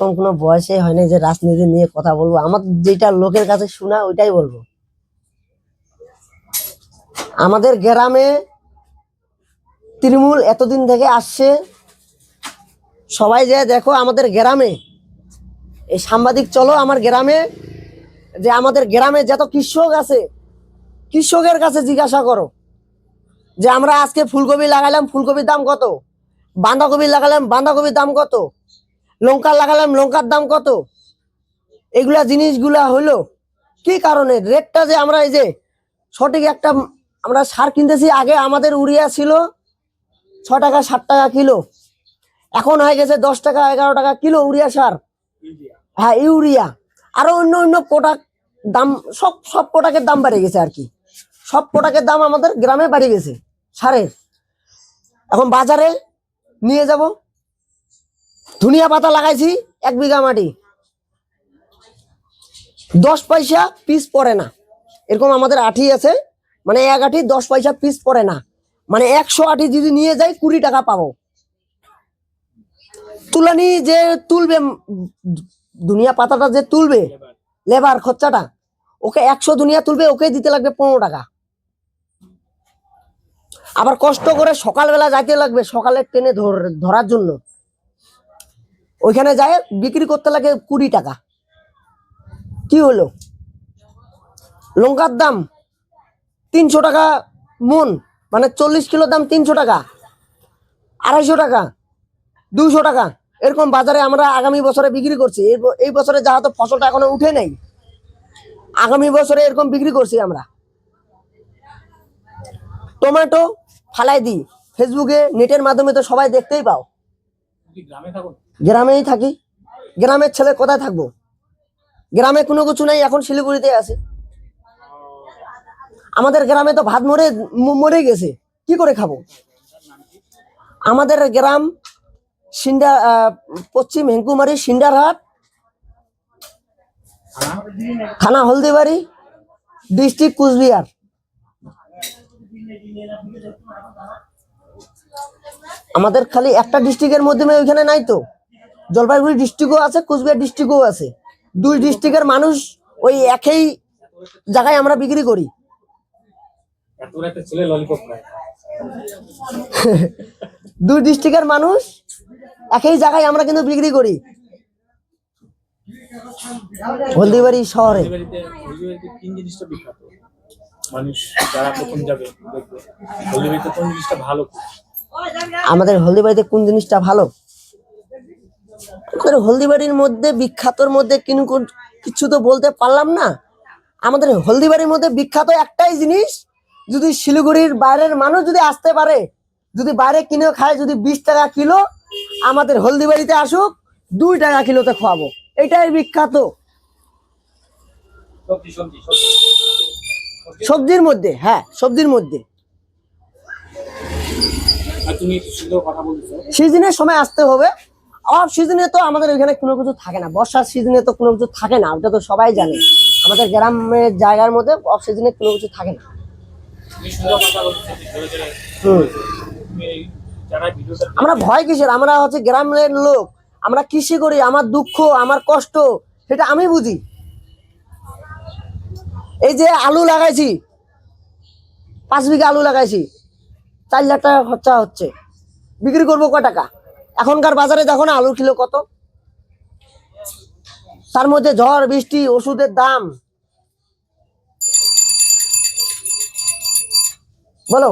এরকম কোনো বয়সে হয় না যে রাজনীতি নিয়ে কথা বলবো। আমার যেটা লোকের কাছে শোনা ওইটাই বলবো। আমাদের গ্রামে তৃণমূল এতদিন থেকে আসছে, সবাই যে দেখো আমাদের গ্রামে, এই সাংবাদিক চলো আমার গ্রামে, যে আমাদের গ্রামে যত কৃষক আছে কৃষকের কাছে জিজ্ঞাসা করো যে আমরা আজকে ফুলকপি লাগালাম, ফুলকপির দাম কত, বাঁধাকপি লাগালাম, বাঁধাকপির দাম কত, লঙ্কা লাগালাম, লঙ্কার দাম কত। এগুলা জিনিসগুলা হলো কি কারণে রেটটা যে আমরা এই যে সঠিক একটা আমরা সার কিনতেছি, আগে আমাদের ইউরিয়া ছিল 6 টাকা 7 টাকা কিলো, এখন হয়ে গেছে 10 টাকা 11 টাকা কিলো ইউরিয়া সার। হ্যাঁ ইউরিয়া, আরো অন্য অন্য প্রোডাক্ট দাম, সব প্রোডাক্টের দাম বেড়ে গেছে আর কি। সব প্রোডাক্টের দাম আমাদের গ্রামে বেড়ে গেছে সারের। এখন বাজারে নিয়ে যাব, ধনিয়া পাতা লাগাইছি 1 বিঘা মাটি, 10 পয়সা পিস পড়ে না। এরকম আমাদের আঠি আছে, মানে 1 আঠি 10 পয়সা পিস পড়ে না, মানে 100 আঠি যদি নিয়ে যাই 20 টাকা পাবো। তুলানি যে তুলবে, ধনিয়া পাতাটা যে তুলবে লেবার খরচাটা, ওকে 100 ধনিয়া তুলবে, ওকে দিতে লাগবে 15 টাকা। আবার কষ্ট করে সকালবেলা যাইতে লাগবে, সকালের ট্রেনে ধরার জন্য, ওইখানে যায় বিক্রি করতে লাগে 20 টাকা। কি হলো? লঙ্কার দাম 300 টাকা মন, মানে 40 কিলো দাম 300 টাকা, 250 টাকা, 200 টাকা, এরকম বাজারে আমরা আগামী বছরে বিক্রি করছি। এই বছরে যা হয়তো ফসলটা এখনো উঠে নাই, আগামী বছরে এরকম বিক্রি করছি আমরা। টমেটো ফালাই দিই ফেসবুকে, নেটের মাধ্যমে তো সবাই দেখতেই পাও। গ্রামেই থাকি, গ্রামের ছেলে কোথায় থাকবো? গ্রামে কোনো কিছু নাই, এখন শিলিগুড়িতে আছে। আমাদের গ্রামে তো ভাত মরে গেছে, কি করে খাবো? আমাদের গ্রাম পশ্চিম হেঙ্কুমারি, সিন্ডারহাট থানা, হলদিবাড়ি, ডিস্ট্রিক্ট কুচবিহার। আমাদের খালি একটা ডিস্ট্রিক্টের মধ্যে ওইখানে নাই তো, জলপাইগুড়ি ডিস্ট্রিক্টও আছে, কুচবিহার ডিস্ট্রিক্টও আছে। 2 ডিস্ট্রিক্টের মানুষ ওই একই জায়গায় আমরা বিক্রি করি। 2 ডিস্ট্রিক্টের মানুষ একই জায়গায় আমরা কিন্তু বিক্রি করি হলদিবাড়ি শহরে। আমাদের হলদিবাড়িতে কোন জিনিসটা ভালো? আমাদের হলদিবাড়ির মধ্যে বিখ্যাতর মধ্যে কিছু তো বলতে পারলাম না। আমাদের হলদিবাড়ির মধ্যে বিখ্যাত একটাই জিনিস, যদি শিলিগুড়ির বাইরের মানুষ যদি আসতে পারে, যদি বাইরে কিনে খায়, যদি 20 টাকা কিলো, আমাদের হলদিবাড়িতে আসুক, 2 টাকা কিলোতে খাওয়াবো। এটাই বিখ্যাত সবজির মধ্যে। হ্যাঁ সবজির মধ্যে সিজনের সময় আসতে হবে। অফ সিজনে তো আমাদের ওইখানে কোনো কিছু থাকে না, বর্ষার সিজনে তো কোনো কিছু থাকে না, ওটা তো সবাই জানে। আমাদের গ্রামের জায়গার মধ্যে অফ সিজনে কোনো কিছু থাকে না। আমরা ভয় কিসের? আমরা হচ্ছে গ্রামের লোক, আমরা কৃষি করি, আমার দুঃখ আমার কষ্ট সেটা আমি বুঝি। এই যে আলু লাগাইছি, 5 বিঘা আলু লাগাইছি, 4 লাখ টাকা খরচা হচ্ছে, বিক্রি করবো কয় টাকা? এখনকার বাজারে দেখো না আলুর কিলো কত, তার মধ্যে ঝড় বৃষ্টি, ওষুধের দাম, বলো।